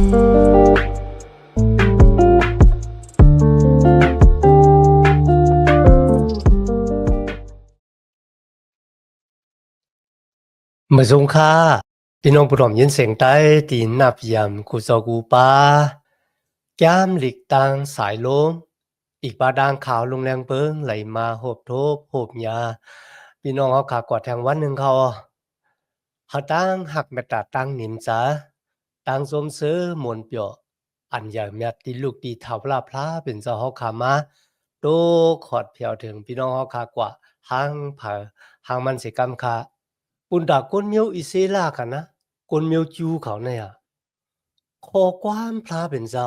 มสงค่าพี่น้องผู้ร่วมยินเสียงใต้ตีนับยำกูซอกูปาแก้มหลีกตางสายลมอีกบาดางขาวลงแรงเปิงไหลมาโหบโทบโหบยาพี่น้องเขาขากอดแทงวันหนึ่งเขาตั้งหักเมตตาตั้งหนิมจ้าตั้งสมซื้อมนเปียวอันใหญ่เมียตีลูกตีเท่าลาพลาเป็นเจ้าเขาขามาโตขอดเพียวถึงพี่น้องเขาขากว่าห้างเผาห้างมันสิกรรมคาปุนดาก้นเมียวอิเซลากันนะก้นเมียวจูเขาเนี่ยคอความพลาเป็นเจ้า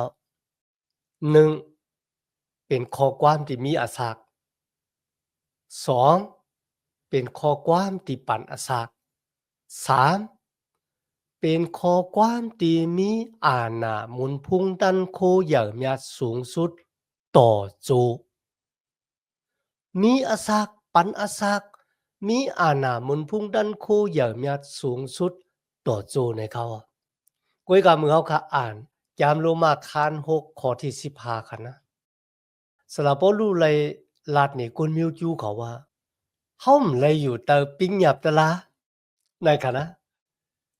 หนึ่งเป็นคอความที่มีอาศักสองเป็นคอความที่ปั่นอาศักสามเป็นคอความที่มีอาณามุนพุ่งดันโคอย่างมีสูงสุดต่อจูมีอาศักปันอาศักมีอาณามุนพุ่งดันโคอย่างมีสูงสุดต่อจูในเขาก้อยกับมือเขาค่ะอ่านยามโลมาคาน6ข้อที่15ค่ะนะสลับบ่รู้เลยลาดนี่คนมิวจูเขาว่าเฮาเลยอยู่แต่ปิ้งหยับตะลาในค่ะนะ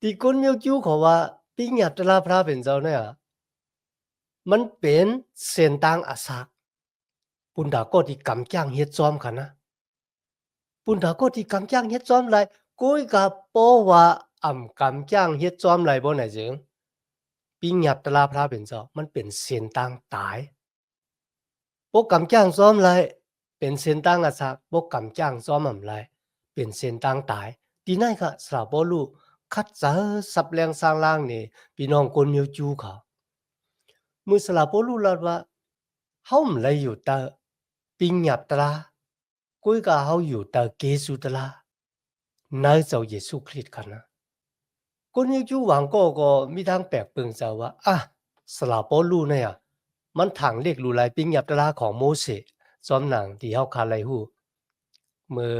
ที่คนมิวจูเขาว่าปิ้งหยับตะลาพระเป็นเจ้าเนี่ยมันเป็นเส้นทางอาศักปุณดาก็ที่กำจ้างเฮ็ดซ้อมค่ะนะปุณดาก็ที่กำจ้างเฮ็ดซ้อมเลยก้อยกับบ่ว่ากำจ้างเฮ็ดซ้อมเลยบ่ไหนจึงปิ้งหยับตะลาพระเป็นเจ้ามันเป็นเส้นทางตายบ่กำจ้างซ้อมเลยเป็นเส้นทางอาศักบ่กำจ้างซ้อมเลยเป็นเส้นทางตายที่นั่นค่ะสาวบ่รู้คัดเจอสับแรงสร้างล่างนี่พี่น้องคนมิวจูเขามือสลาบ่รู้ลาดว่าเฮาเลยอยู่แต่ปิ้งหยับตะลาก้อยก็เฮาอยู่แต่เกสุตะลาในเจ้าเยซูคริสต์ค่ะนะคนมิวจูหวังก็มีทางแปลกเปิงเจ้าว่าสลาบ่รู้เนี่ยมันทางเลขรู้หลายปิ้งหยับตะลาของโมเสสซ้อมหนังที่เฮาคาไลฮู้เมื่อ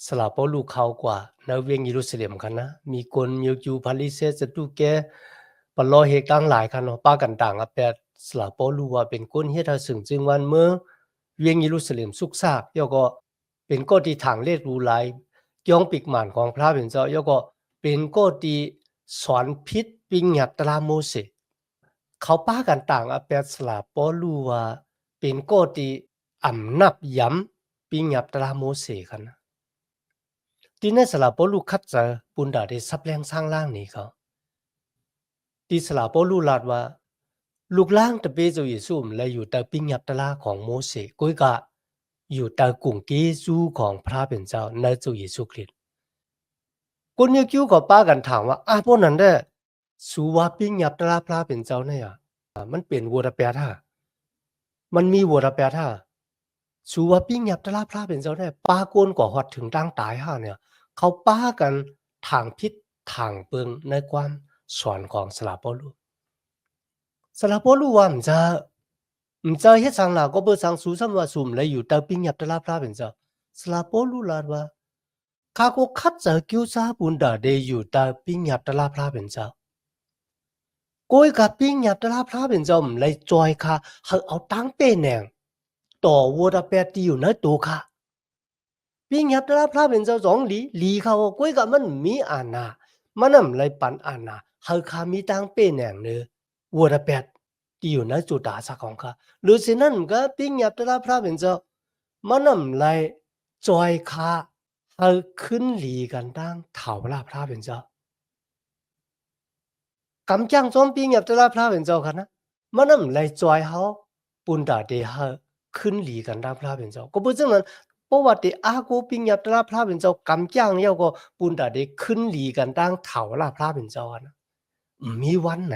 สลาบ่รู้เขากว่าในเวียงเยรูซาเล็มค่ะนะมีคนมิวจูพาริเซสตุแกปลอเฮกตั้งหลายค่ะเนาะป้ากันต่างอะแปดสลาบ่รู้ว่าเป็นคนเฮ็ดให้สึงจึงวันเมื่อเวียงเยรูซาเล็มสุกซากย่อก็เป็นก็ที่ทางเลขรู้หลายเกี่ยงปิกหมานของพระเป็นเจ้าย่อก็เป็นก็ที่สอนผิดปิ้งหยับตะลาโมเสสเขาป้ากันต่างอะแปดสลาบ่รู้ว่าเป็นก็ที่อำนับย้ำปิ้งหยับตะลาโมเสสค่ะนะที่ในสลาบ่รู้คัดเจอปุณดาได้ซับแรงสร้างล่างนี้เขาที่สลาบ่รู้ลาดว่าลูกล่างตะเปเจ้าเยซูเลยอยู่แต่ปิ้งหยับตะลาของโมเสสก้อยก็อยู่แต่กลุ่มเกซูของพระเป็นเจ้าในเจ้าเยซูคริสต์คนมิวจูก็ป้ากันถามว่าพวกนั้นเด้อสูว่าปิ้งหยับตะลาพระเป็นเจ้าเนี่ยมันเป็นวัวตะแปดมันมีวัวตะแปดสูว่าปิ้งหยับตะลาพระเป็นเจ้าเนี่ยป้าโกนกว่าฮอดถึงตั้งตายเนี่ยเขาป้ากันทางพิษทางเปิงในความสอนของสลาโปลูสลาโปลูว่า唔知เฮ็ดสังล่ะก็บ่สังสูซ้ำว่าสูมเลยอยู่แต่ปิ้งหยับตะลาพระเป็นเจ้าสลาโปลูลาดว่าข้าก็คัดเจอกิวซาบุนดาได้อยู่แต่ปิ้งหยับตะลาพระเป็นเจ้าก้อยกับปิ้งหยับตะลาพระเป็นเจ้าเลยจอยค่ะเฮาเอาตังเป้แหนงต่อวัวตะแปดที่อยู่ในตัวค่ะปิ้งหยับตะลาพระเป็นเจ้าสองลีเขาก้อยกับมันมีอาณามันนำเลยปันอาณาเฮาคามีตังเป้แหนงเนอวัวตะแปดที่อยู่ในจุดดาสักของค่ะหรือฉะนั้นก็ปิ้งหยับตะลาพระเป็นเจ้ามันนำเลยจอยค่ะเฮาขึ้นลีกันตั้งเถาลาพระเป็นเจ้ากำจังจอมปิ้งหยับตะลาพระเป็นเจ้าค่ะนะมันนำเลยจอยเฮาปุนดาเดเฮาขึ้นลีกันตั้งพระเป็นเจ้าก็บ่จังนั้นเพราะว่าที่กูปิ้งหยับตะลาพระเป็นเจ้ากำจังเยาก็ปุนดาเดขึ้นลีกันตั้งเถาลาพระเป็นเจ้านะมีวันไหน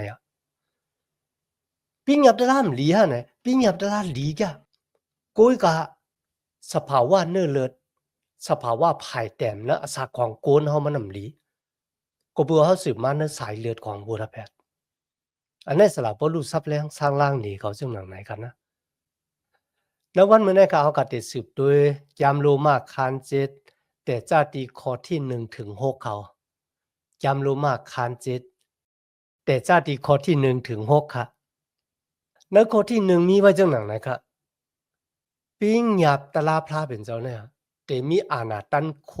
ปิ้งหยับตะลามลีฮะไหนปิ้งหยับตะลาลีกะก้อยกะสภาวะเนื้อเลือดสภาวะภายแต้มและอาสาของโกนเฮามันนำลีก็บ่เฮาสืบมาในสายเลือดของบูดาเปสต์อันนี้สลับบ่รู้ซับแรงสร้างล่างนี่เขาจึงหนังไหนกันนะแล้ววันมื้อนี้ก็เฮาก็ได้สืบโดยยามโลมาคาน7แต่จาติข้อที่1ถึง6เขายามโลมาคาน7 แต่จ้าที่ข้อที่1ถึง6ค่ะในข้อที่1มีไว้จังหนังนะครับปิ้งหยับตะลาพระเป็นเจ้าเนี่ยแต่มีอาณาตันโค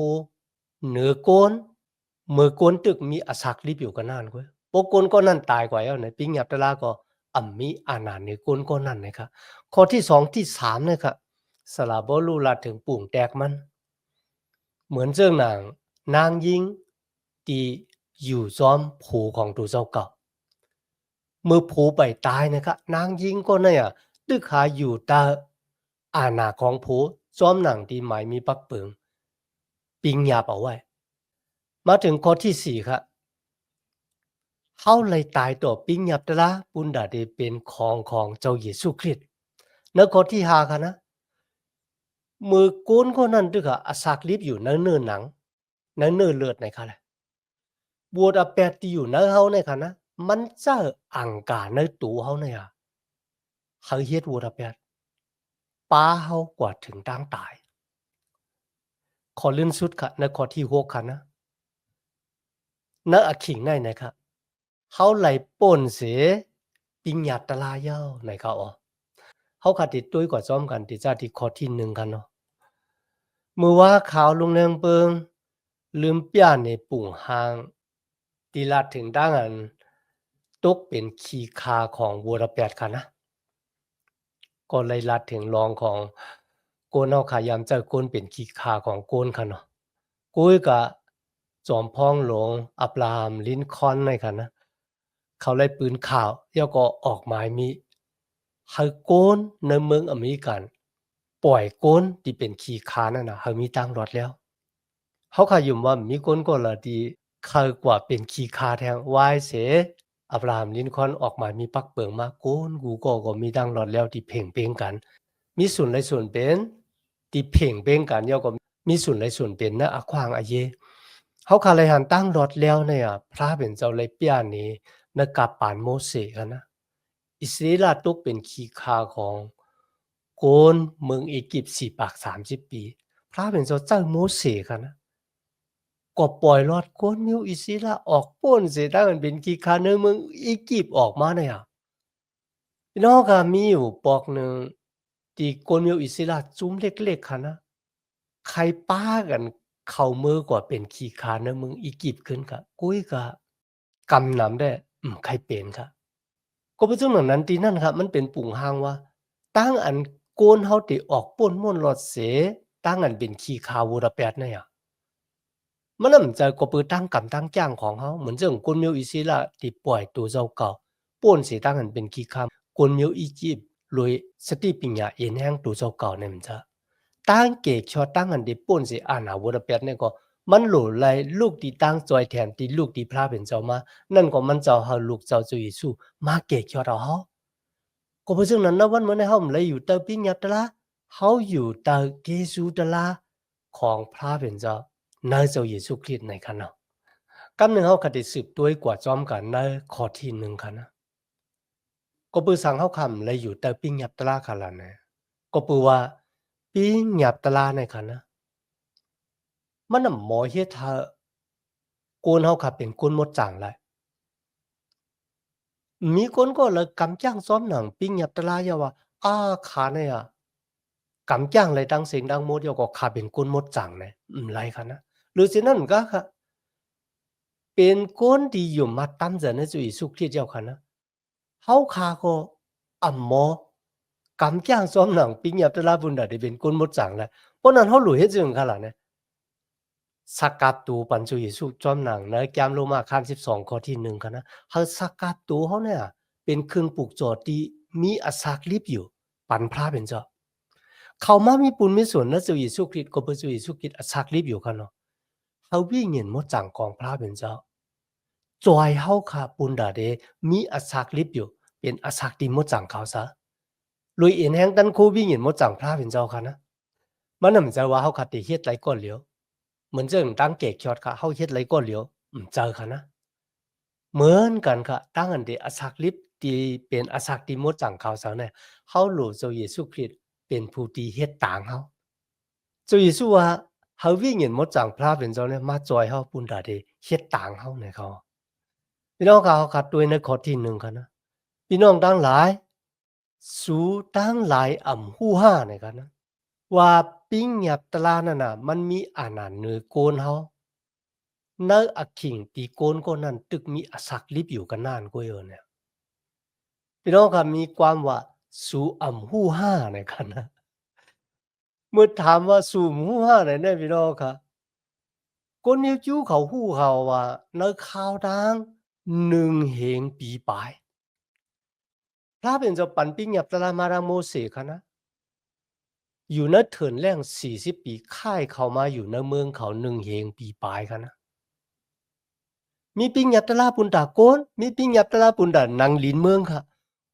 เหนือโกนเมื่อโกนตึกมีอศักดิ์ลิบอยู่กันนั่นกวยปกนก็นั่นตายกว่าแล้วเนี่ยปิ้งหยับตะลาก็มีอาณาเหนือโกนก็นั่นนะครับข้อที่2ที่3เนี่ยครับสลาบ่รู้ละถึงปุ่งแตกมันเหมือนเจ้านางนางยิงที่อยู่ซ้อมผูของตัวเจ้าเก่าเมื่อผูไปตายนะครับนางยิงก็เนี่ยตึกหาอยู่ตาอาณาของผูซ้อมหนังที่หมายมีปักเปิงปิงหยาบเอาไว้มาถึงข้อที่4ครับเฮาเลยตายต่อปิงหยาบตะละปุณดาได้เป็นของเจ้าเยซูคริสต์ในข้อที่5ค่ะนะมือโกนคนนั้นตึกอะอสักลิบอยู่ในเนื้อหนังในเนื้อเลือดในค่ะแหละบวดอะแปดที่อยู่ในเฮาในค่ะนะมันจะอังกาในตัวเฮาเนี่ยเฮาเฮ็ดบวดอะแปดป้าเฮากว่าถึงตั้งตายขอลื่นสุดค่ะในข้อที่6ค่ะนะณอะขิงในนะครับเฮาไหลป่นเสปิงหยาบตะลาเย้าในเขาอ๋อเฮาขัดติดตุ้ยกว่าซ้อมกันที่จ้าที่ข้อที่1กันเนาะมือว่าขาวลงแรงเปิงลืมเปียในปุ่งหางตีลาดถึงด้านอันตกเป็นขีคาของวัวระแปดค่ะนะก็เลยลัดถึงรองของโกนเฮาขายามเจอโกนเป็นขีคาของโกนค่ะเนาะกุ้ยกะจอมพ้องหลวงอับราฮัมลินคอล์นในค่ะนะเขาเลยปืนข่าวแล้วก็ออกหมายมีให้โกนในเมืองอเมริกันปล่อยโกนที่เป็นขีคานั่นน่ะให้มีตั้งรถแล้ว เขาขยุ่มว่ามีคนก็ละดีเคยกว่าเป็นขี้คาแทงวายเสอับราฮัมลินคอล์นออกมามีปักเปิงมาโกนกูก็มีดังหลอดแล้วที่เพ่งเป้งกันมีส่วนในส่วนเป็นที่เพ่งเป้งกันย่อก็มีส่วนในส่วนเป็นนะอะควางอะเยเขาคาเลยหันตั้งรอดแล้วเนี่ยพระเป็นเจ้าเลยเปียนี้นะกับปานโมเสกันนะอิสราเอลตกเป็นขี้คาของโกนเมืองอียิปต์4 ปาก30 ปีพระเป็นเจ้าโมเสกันนะ ก็ปล่อยรอดกวนมิวอิซิละออกป้นเสียได้มันเป็นกี่คาเนอเมืองอียิปต์ออกมาเนี่ยพี่น้องก็มีอยู่ปอกหนึ่งที่กวนมิวอิซิละจุ้มเล็กๆค่ะนะใครป้ากันเข้ามือกว่าเป็นขี้คาเนอเมืองอียิปต์ขึ้นกะกุ้ยกะกำนำได้ใครเป็นค่ะก็เป็นจังหนังนั้นที่นั่นครับมันเป็นปุ่งหางว่าตั้งอันโกนเฮาติออกป้นม่วนรอดเสตั้งอันเป็นขี้คาวูระแปดเนี่ยมันน่ะมันจะก็ปือตั้งกำตั้งจ้างของเขาเหมือนเรื่องกวนมิวอิซิละที่ปล่อยตัวเจ้าเก่าป่วนสิตั้งหันเป็นขี้คำกวนมิวอียิปต์รวยสติปัญญาเอ็นแห้งตัวเจ้าเก่าเนี่ยมันจะตั้งเกกชอตั้งหันที่ป่วนสิอาณาวุธเปียเนี่ยก็มันหลุไหลลูกที่ตั้งจอยแทนที่ลูกที่พระเป็นเจ้ามานั่นก็มันเจ้าเฮาลูกเจ้าจุยสู้มาเกกชอเอาเฮาก็เพราะฉะนั้นนะวันมื้อนี้เฮาเลยอยู่เตอปิญญาตละเฮาอยู่เตอเกซูตละของพระเป็นเจ้า ในเจ้าเยซูคริสต์ในคันเนาะกำหนึ่งเฮาก็ได้สืบด้วยกว่าจอมกันในข้อที่1คันนะก็ปือสังเฮาคำเลยอยู่แต่ปิ้งหยับตะลาคันละแหน่ก็ปือว่าปิ้งหยับตะลาในคันนะมันน่ะหมอเฮ็ดให้โกนเฮาค่ะเป็นคนหมดจังเลยมีคนก็เลยกำจ้างซ้อมหนังปิ้งหยับตะลาอย่าว่าข้าเนี่ยกำจ้างเลยดังเสียงดังหมดอย่าก็ข้าเป็นคนหมดจังเลยไรคันนะหรือฉะนั้นก็ค่ะเป็นคนที่อยู่มาตามจะในจุยสุคริสต์เจ้าค่ะนะเฮาคาก็หมอกำจ้างซ้อมหนังปิ้งหยับตะลาบุญดาได้เป็นคนหมดจังเลยเพราะนั้นเฮารู้เฮ็ดจังค่ะล่ะเนี่ยสักกัดตูปันจุยสุจอมหนังในแกมโรมาคัน12ข้อที่1ค่ะนะเฮาสักกัดตูเฮาเนี่ยเป็นเครื่องปลูกจอที่มีอสักลิบอยู่ปันพระเป็นเจ้าเขามามีปุญมีส่วนนะจุยสุคริสต์ก็บ่จุยสุคริสต์อสักลิบอยู่ค่ะเนาะเฮาวิ่งเห็นหมดจังของพระเป็นเจ้า จอยเฮาค่ะปุนดาเดมีอสักลิบอยู่เป็นอสักที่หมดจังเขาซะลุยเอ็นแฮงตันโควิงินหมดจังพระเป็นเจ้าค่ะนะมันน่ะมันจะว่าเฮาคัดได้เฮ็ดหลายก้อนเหลียวเหมือนเจิงตั้งเกกชอดค่ะเฮาเฮ็ดหลายก้อนเหลียวเจอค่ะนะเหมือนกันค่ะตั้งอันเดอสักลิบที่เป็นอสักที่หมดจังเขาซะเนี่ยเฮารู้เจ้าเยซูคริสต์เป็นผู้ที่เฮ็ดต่างเฮาเจ้าเยซูว่าเฮาวิงินหมดจังพระเป็นเจ้าเนี่ยมาจอยเฮาปุนดาเดเฮ็ดต่างเฮาเนี่ยเขา พี่น้องค่ะเขาขัดด้วยในข้อที่1ค่ะนะพี่น้องทั้งหลายสู่ทั้งหลายฮู้ห้าเนี่ยค่ะนะว่าปิ้งหยับตะลานั่นน่ะมันมีอาหารเหนือโกนเฮาเนออะขิงตีโกนก็นั้นตึกมีอสักลิบอยู่กันนานก็เยอะเนี่ยพี่น้องค่ะมีความว่าสู่ฮู้ห้าเนี่ยค่ะนะเมื่อถามว่าสู่ฮู้ห้าเนี่ยนะพี่น้องค่ะคนนิวจู้เขาฮู้เขาว่าเนอข่าวดัง1เหงปีปลายพระเป็นเจ้าปันปิ้งหยับตะลามาราโมเสค่ะนะ อยู่ณเถินแร่ง40ปีค่ายเขามาอยู่ณเมืองเขา1เฮงปีปลายค่ะนะมีปิงหยับตะลาปุนตาโกนมีปิงหยับตะลาปุนตานังลินเมืองค่ะ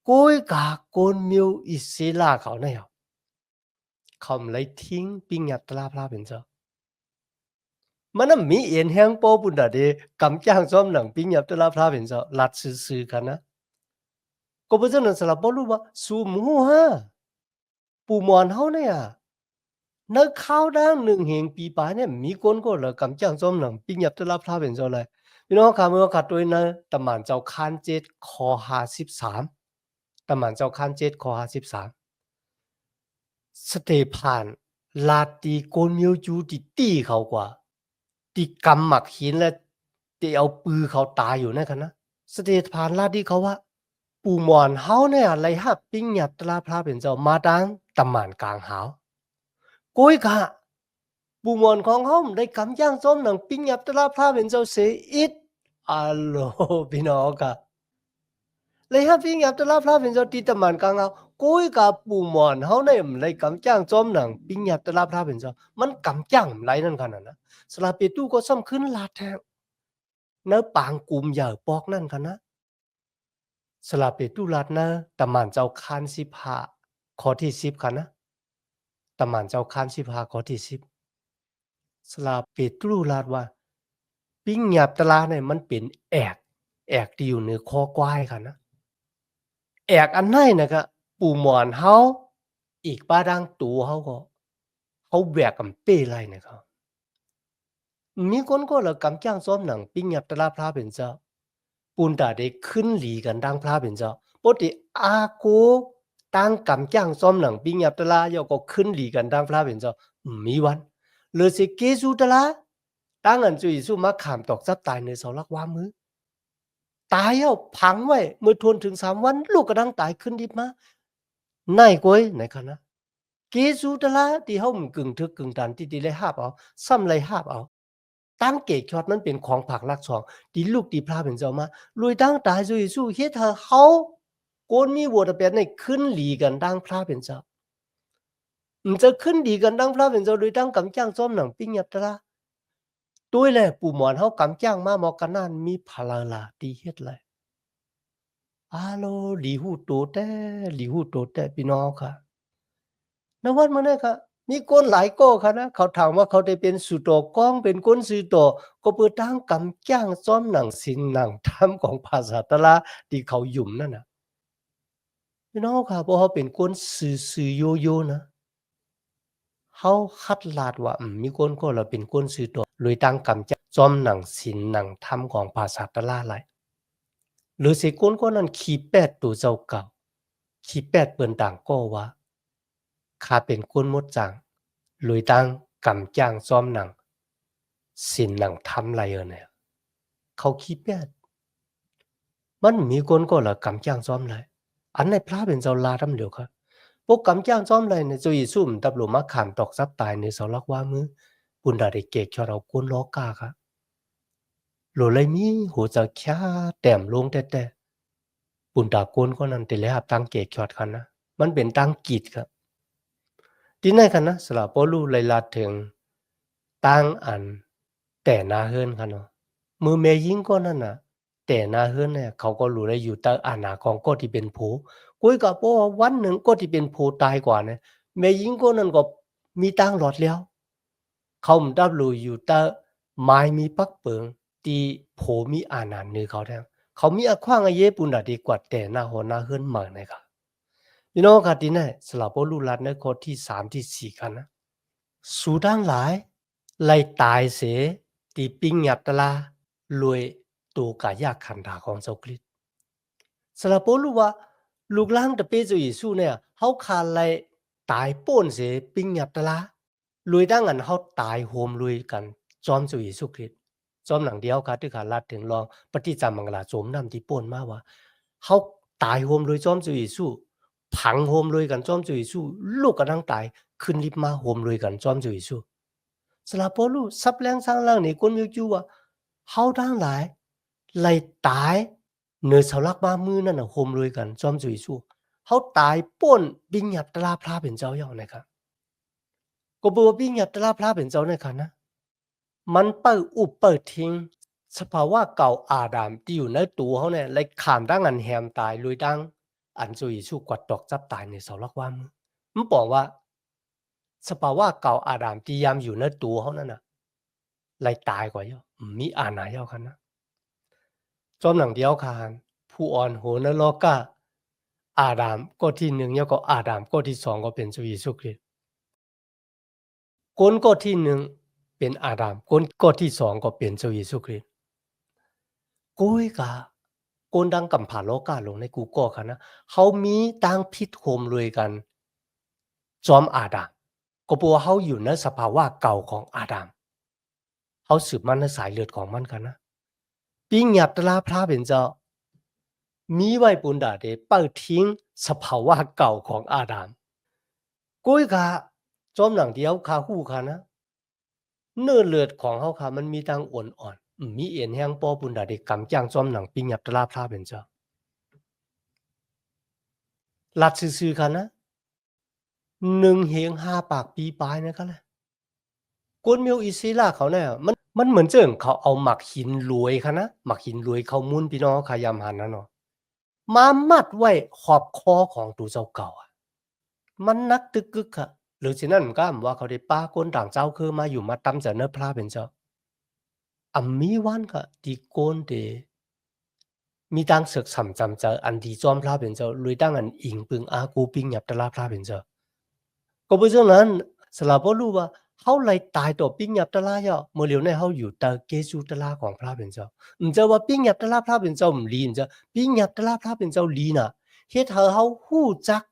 โกยกาโกนมิวอิเซลาเขาเนี่ยเขาเลยทิ้งปิงหยับตะลาพระเป็นเจ้ามันน่ะมีเอ็นแหงโปปุนตาเดกำจ้างซ้อมหนังปิงหยับตะลาพระเป็นเจ้าลัดซื่อๆค่ะนะก็บ่จังนั้นสละบ่รู้ว่าสู่หมู่ฮะปู่มอนเฮาเนี่ยนึกข้าวดัง1เหงปีปลายเนี่ยมีคนก็เลยกำจังซ้อมหนังปิ้งหยับตะลาพระเป็นเจ้าเลยพี่น้องค่ะเมื่อขัดด้วยนะตำหม่านเจ้าค้าน7ข้อ53ตำหม่านเจ้าค้าน7ข้อ53สเตพานลาตีโกนมิวจูติตี้เขากว่าที่กำหมักหินและที่เอาปือเขาตายอยู่นั่นค่ะนะสเตพานลาดีเขาว่าปู่หมอนเฮาเนี่ยไรฮับปิ้งหยับตะลาพระเป็นเจ้ามาดังตำหม่านกลางหาวโกยกะ บุมอนของเฮาได้กำย่างส้มหนังปิ้งยับตะลาพระเป็นเจ้าเสอิดอัลโหลพี่น้องกะเลยฮะปิ้งยับตะลาพระเป็นเจ้าตีตะมันกังเอากุยกะปูมอนเฮาได้ได้กำจ้างส้มหนังปิ้งยับตะลาพระเป็นเจ้ามันกำจ้างไรนั่นขนาดนะสลาเปตูก็ซ้ำขึ้นลาแทงเนื้อปางกุมใหญ่ปอกนั่นค่ะนะสลาเปตูลาดนะตะมันเจ้าคาน15ข้อที่10ค่ะนะตะมันเจ้าคาน15ข้อที่10สลาเปตูลาดว่า ปิ้งหยาบตะลาเนี่ยมันเป็นแอกที่อยู่เหนือคอควายค่ะนะแอกอันไหนน่ะก็ปู่หมอนเฮาอีกป้าดังตูเฮาก็เขาแบกกำเป้ไล่นะครับมีคนก็ละกำจ้างซ้อมหนังปิ้งหยาบตะลาพระเป็นเจ้าปูนตาได้ขึ้นหลีกันดังพระเป็นเจ้าปกติอากูตั้งกำจ้างซ้อมหนังปิ้งหยาบตะลาย่อก็ขึ้นหลีกันดังพระเป็นเจ้ามีวันหรือสิเกซูตะลาตั้งอันจุยสู้มาขามตอกซับตายในเสาลักว่ามือ ตายแล้วพังไว้เมื่อทนถึง3วันลูกกระดังตายขึ้นดิบมาไหนก้อยไหนคะนะเกซูตะลาที่เฮามกึ่งทึกกึ่งตันที่ได้หาบเอาซ้ำไรหาบเอาตั้งเกกชอดมันเป็นของผักลักสองที่ลูกที่พระเป็นเจ้ามาลุยตั้งตายซุยสู้เฮ็ดเฮาโกนมีวัวตะเปียนในขึ้นหลีกันดังพระเป็นเจ้าจะขึ้นดีกันดังพระเป็นเจ้าโดยตั้งกำจ้างซ้อมหนังปิ้งยับตะลาตุ้ยแลปู่หมอนเฮากำจ้างมาหมอกันนั่นมีพลาลาที่เฮ็ดเลยอาโลหลีหูโตแต่หลีหูโตแต่พี่น้องค่ะณวัดมื้อนี้ค่ะมีคนหลายก้อค่ะนะเขาถามว่าเขาได้เป็นสุโตกองเป็นคนสุโตก็เปิดทางกำจ้างซ้อมหนังศิลป์หนังธรรมของภาษาตะลาที่เขาหยุ่มนั่นน่ะพี่น้องค่ะเพราะเขาเป็นคนซื่อๆโยๆนะเขาคัดลาดว่ามีคนก็เราเป็นคนสุโตเลยตั้งกำจ้างซ้อมหนังศิลป์หนังธรรมของภาษาตะลาหลายหรือสิคนก็นั้นขี้แปดตัวเจ้าเก่าขี้แปดเปิ้นต่างก็ว่า ข้าเป็นคนมดจังลุยตั้งกำจ้างซ้อมหนังศิลป์หนังทำไรเนี่ยเขาคิดแปดมันมีคนก็ละกำจ้างซ้อมไรอันในพระเป็นเจ้าลาทำเดียวครับพวกกำจ้างซ้อมไรในจุยซุ่มตับหลุมมาขามตอกซับตายในเสาลักว่ามือปุนดาได้เกกชอเราก้นล้อกาครับโหลเลยมีหัวจะแค่แต้มลงแต่ปุนดาก้นก็นั่นแต่แล้วตั้งเกกชอดกันนะมันเป็นตั้งกีดครับที่ไหนกันนะสละปอลูไลลาถึงตั้งอันแต่นาเฮิรนค่ะเนาะมือแม่ยิงก็นั่นน่ะแต่นาเฮิรนเนี่ยเขาก็รู้ได้อยู่ใต้อาณาของก็ที่เป็นผู้กุยกับเพราะว่าวันหนึ่งก็ที่เป็นผู้ตายกว่าเนี่ยแม่ยิงก็นั่นก็มีตังหลอดแล้วเขามดับรู้อยู่ใต้ไม้มีปักเปิงที่โผมีอาณาเหนือเขาแท้เขามีอขว้างอเยปุนดาดีกว่าแต่นาหอนาเฮิรนมานะครับพี่น้องค่ะที่ไหนสละปอลูรัดในข้อที่3ที่4กันนะ สูดังหลายไล่ตายเสตีปิ้งหยับตะลารวย ตัวกายขันธาของเจ้าคริสต์สำหรับผมรู้ว่าลูกหลานตะเปเจ้าเยซูเนี่ยเฮาขาดไลตายป่นเสปิงหยับตะลาลุยดังอันเฮาตายโฮมลุยกันจอมเจ้าเยซูคริสต์จอมหนังเดียวค่ะที่ขาลัดถึงลองปฏิจจมังกลาโสมน้ำที่ป่นมาว่าเฮาตายโฮมลุยจอมเจ้าเยซูผังโฮมลุยกันจอมเจ้าเยซูลูกกันทั้งตายขึ้นลิบมาโฮมลุยกันจอมเจ้าเยซูสำหรับผมรู้ซับแรงสร้างล่างนี่คนมีอยู่ว่าเฮาทั้งหลายไล่ตายเนื้อเสาลักมามือนั่นน่ะโฮมลุยกันจอมเจ้าเยซูเฮาตายป่นบิงหยับตะลาพระเป็นเจ้าเยานะครับก็บอกว่าบิงหยับตะลาพระเป็นเจ้านะครับนะมันเปิดอุปเปิดทิ้งสภาวะเก่าอาดัมที่อยู่ในตัวเขาเนี่ยเลยขามดังอันแหมตายลุยดังอันเจ้าเยซูกวาดดอกจับตายในเสาลักว่ามือมันบอกว่าสภาวะเก่าอาดัมที่ยามอยู่ในตัวเขานั่นน่ะเลยตายกว่าเยามีอาณาเยาคันนะจอมหนังเดียวคานผู้อ่อนโหนโลกะอาดัมก็ที่1แล้วก็อาดัมก็ที่2ก็เป็นเจ้าเยซูคริสต์คนก็ที่1เป็นอาดัมคนก็ที่2ก็เป็นเจ้าเยซูคริสต์ก้อยกะคนดังกำผ่าโลกาลงในกูก็ค่ะนะเขามีตังพิษโหมรวยกันจอมอาดัมก็บอกว่าเขาอยู่ในสภาวะเก่าของอาดัมเขาสืบมันในสายเลือดของมันกันนะปิ้งหยับตลาพระเป็นเจ้ามีไว้ปุนดาเดเปิดทิ้งสภาวะเก่าของอาดัมก้อยกะจอมหนังเดียวคาหู้ค่ะนะเนื้อเลือดของเขาค่ะมันมีตังอ่อนมีเอ็นแห้งปอปุนดาเดกำจ้างจอมหนังปิ้งหยับตลาพระเป็นเจ้าลัดซื่อๆค่ะนะ1 เหง 5 ปากปีปลายนะคะแหละคนมีอิสระเขาเนี่ยมันเหมือนเจิงเขาเอาหมักหินรวยค่ะนะหมักหินรวยเขามุนพี่น้องขายำหันนะเนาะมามัดไว้ขอบคอของตัวเจ้าเก่าอะมันนักตึกกึกค่ะหรือฉะนั้นก็ว่าเขาได้ป้าคนต่างเจ้าคือมาอยู่มาตำจะเนื้อพระเป็นเจ้ามีวันค่ะที่โกนเดมีตังศึกสำจำเจออันที่จอมพระเป็นเจ้าลุยตั้งอันอิงปึงอากูปิงหยับตะลาพระเป็นเจ้าก็เพราะฉะนั้นสลาบ่รู้ว่าเขาเลยตายต่อปิ้งหยับตะลาเยาะเมื่อเหลียวในเขาอยู่ตะเกซูตะลาของพระเป็นเจ้าจะว่าปิ้งหยับตะลาพระเป็นเจ้าลีนจะปิ้งหยับตะลาพระเป็นเจ้าลีน่ะเฮ็ดให้เขาฮู้จัก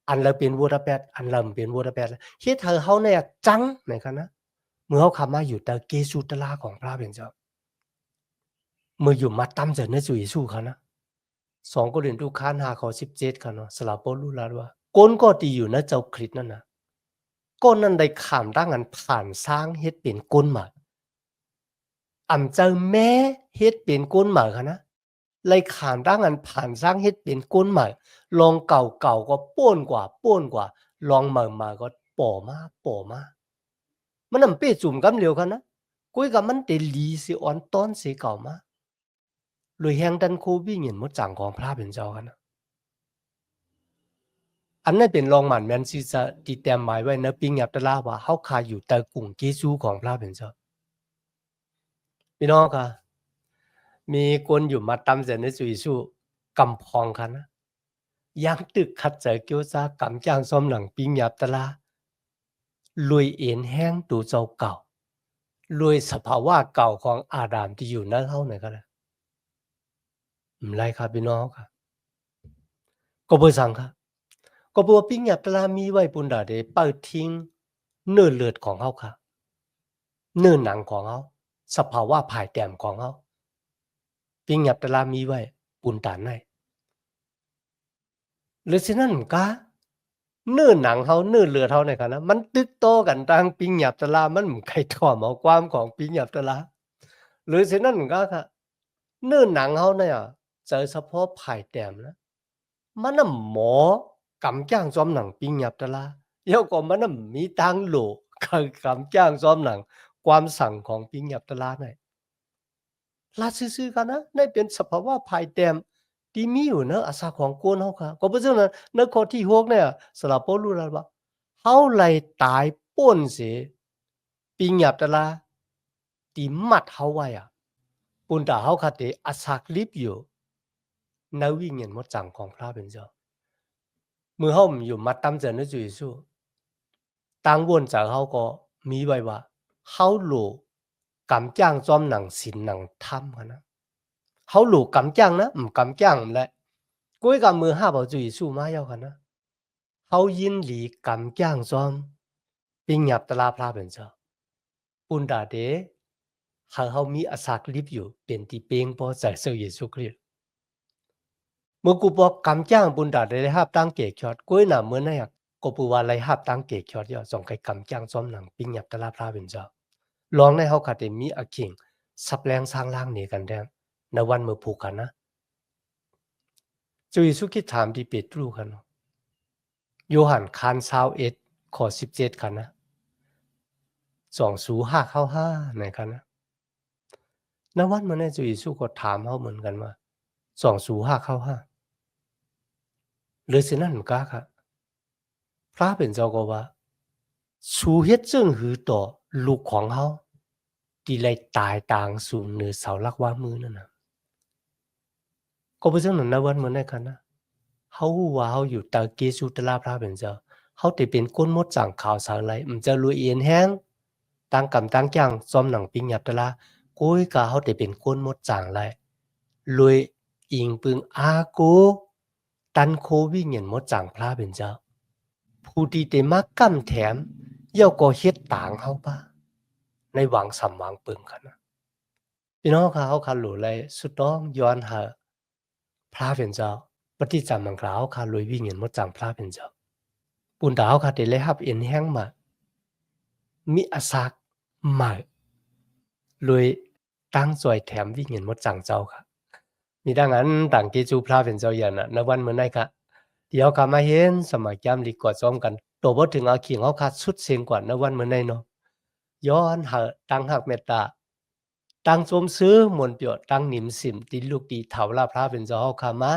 อันละเป็นวัวตะแปดอันละเป็นวัวตะแปดเฮ็ดให้เขาเนี่ยจังไหนกันนะเมื่อเขาเข้ามาอยู่ตะเกซูตะลาของพระเป็นเจ้าเมื่ออยู่มาตำจะในจุยสู้เขานะ2 โครินธ์ข้อ5ข้อ17ค่ะเนาะสลาบ่รู้แล้วว่าคนก็ที่อยู่ในเจ้าคริสต์นั่นน่ะก้นนั้นได้ขามดังอันผ่านสร้างเฮ็ดเป็นก้นหมากเจ้าแม่เฮ็ดเป็นก้นหมากนะเลยขามดังอันผ่านสร้างเฮ็ดเป็นก้นหมากลองเก่าก็ป้นกว่าลองใหม่ๆก็ป่อมามันนำเป้จุ่มกำเหลียวค่ะนะกุ้ยกับมันได้ลีสิอ่อนต้อนสิเก่ามาเลยแฮงดันโควิเงินหมดจังของพระเป็นเจ้าค่ะนะอันนั้นเป็นรองหมันแมนซิจะติดแต้มหมายไว้ในปิงหยับตะลาว่าเฮาคาอยู่แต่กลุ่มเกซูของพระเป็นเจ้าพี่น้องค่ะมีคนอยู่มาตำเสนในสุยสู้กำพองค่ะนะยังตึกขัดใจเกียวซากำจ้างซ้อมหนังปิงหยับตะลาลุยเอ็นแห้งตัวเจ้าเก่าลุยสภาวะเก่าของอาดัมที่อยู่ในเฮาไหนก็ได้ไรครับพี่น้องค่ะก็บ่สั่งค่ะก็บ่ปิงหยับตะลามีไว้ปุ่นดาเดเปิดทิ้งเนื้อเลือดของเฮาค่ะเนื้อหนังของเฮาสภาวะภายแต้มของเฮาปิงหยับตะลามีไว้ปุ่นตานในหรือฉะนั้นก็เนื้อหนังเฮาเนื้อเลือดเฮาเนี่ยค่ะนะมันตึกโตกันตังปิงหยับตะลามันบ่ใครถ่อมเอาความของปิงหยับตะลาหรือฉะนั้นก็ค่ะเนื้อหนังเฮาเนี่ยเจอเฉพาะภายแต้มนะมันน่ะหมอกำจ้างซ้อมหนังปิงหยับตะลาแล้วก็มันน่ะมีตังโหลกำจ้างซ้อมหนังความสั่งของปิงหยับตะลาเนี่ยลาซื่อๆกันนะในเป็นสภาวะภายแต้มที่มีอยู่เนาะอาสาของคนเฮาค่ะก็เพราะฉะนั้นในข้อที่6เนี่ยสำหรับผมรู้แล้วว่าเฮาไล่ตายป่นเสิปิงหยับตะลาที่มัดเฮาไว้อะปุ่นตาเฮาคาเตอาสากลิบอยู่ในวิญญาณหมดจังของพระเป็นเจ้าเมื่อเฮาอยู่มัดตำเจอในจุยสู้ตังวนจากเฮาก็มีไว้ว่าเฮาโลกำจ้างจอมหนังศีลหนังธรรมค่ะนะ เฮาหลูกกำจังนะกำจังแหละก้อยกำมือห้าบ่จุยสู้มาเยากันนะเฮายินหลีกำจังซ้อมปิงหยับตะลาพลาเป็นเจ้าปุนดาเดเฮามีอาศักลิบอยู่เป็นที่เปงพอใจเสือเยซูคริสต์เมื่อกูบอกกำจังปุนดาเดได้ฮับตั้งเกกชอดก้อยน่ะเหมือนนะอยากก็ปูว่าไรฮับตั้งเกกชอดเยาส่งไก่กำจังซ้อมหนังปิงหยับตะลาพลาเป็นเจ้าลองในเฮาคาเดมีอาคิงสับแรงสร้างล่างนี่กันแดงในวันเมื่อผูกกันนะจุยสุคิดถามที่เปตรูกันโยหันคาน21ข้อ17กันนะ20595ในกันนะในวันเมื่อนั้นจุยสุก็ถามเฮาเหมือนกันว่า20595หรือสินั่นกะค่ะพระเป็นเจ้าก็ว่าสูเฮ็ดจึงหือต่อลูกของเฮาที่ไล่ตายต่างสู่เหนือเสาหลักว่ามือนั่นน่ะก็เป็นจังนั้นในวันเมื่อนั้นกันนะเฮาฮู้ว่าเฮาอยู่ตาเกสุตลาพระเป็นเจ้าเฮาได้เป็นคนหมดจังข่าวสารไหลจะรวยเอียนแฮงตั้งกำตั้งจังซ้อมหนังปิงหยับตะลาโกยกะเฮาได้เป็นคนหมดจังไหลรวยอิงปึงอาโกตันโควิเงินหมดจังพระเป็นเจ้าผู้ที่ได้มากำแถมเย่าก็เฮ็ดต่างเฮาปะในหวังสำหวังปึงกันนะพี่น้องค่ะเฮาคันหลูไลสุดต้องย้อนหาพระเป็นเจ้าปฏิจจมังกล่าวค่ะรวยวิ่งเงินหมดจังพระเป็นเจ้าปุนดาวค่ะได้เลยรับเอ็นแห้งมามีอาศักใหม่เลยตั้งจอยแถมวิ่งเงินหมดจังเจ้าค่ะมีดังนั้นต่างที่จูพระเป็นเจ้าอย่างน่ะในวันเมื่อไหร่ค่ะเดี๋ยวค่ะมาเห็นสมัยย้ำดีกว่าซ้อมกันตัวบ่ถึงเอาขิงเฮาค่ะสุดเสียงกว่าในวันเมื่อไหร่เนาะย้อนหาตั้งหักเมตตาตั้งสมซื้อมนต์เปียวตั้งหนิมสิมติลูกดีเถาลาพระเป็นเจ้าเฮาค่ะมา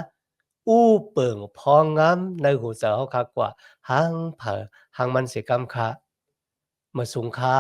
อู้เปิงพองงามในหูเจ้าเฮาค่ะกว่าหังเผอหังมันสิกำค่ะมาสุงค่า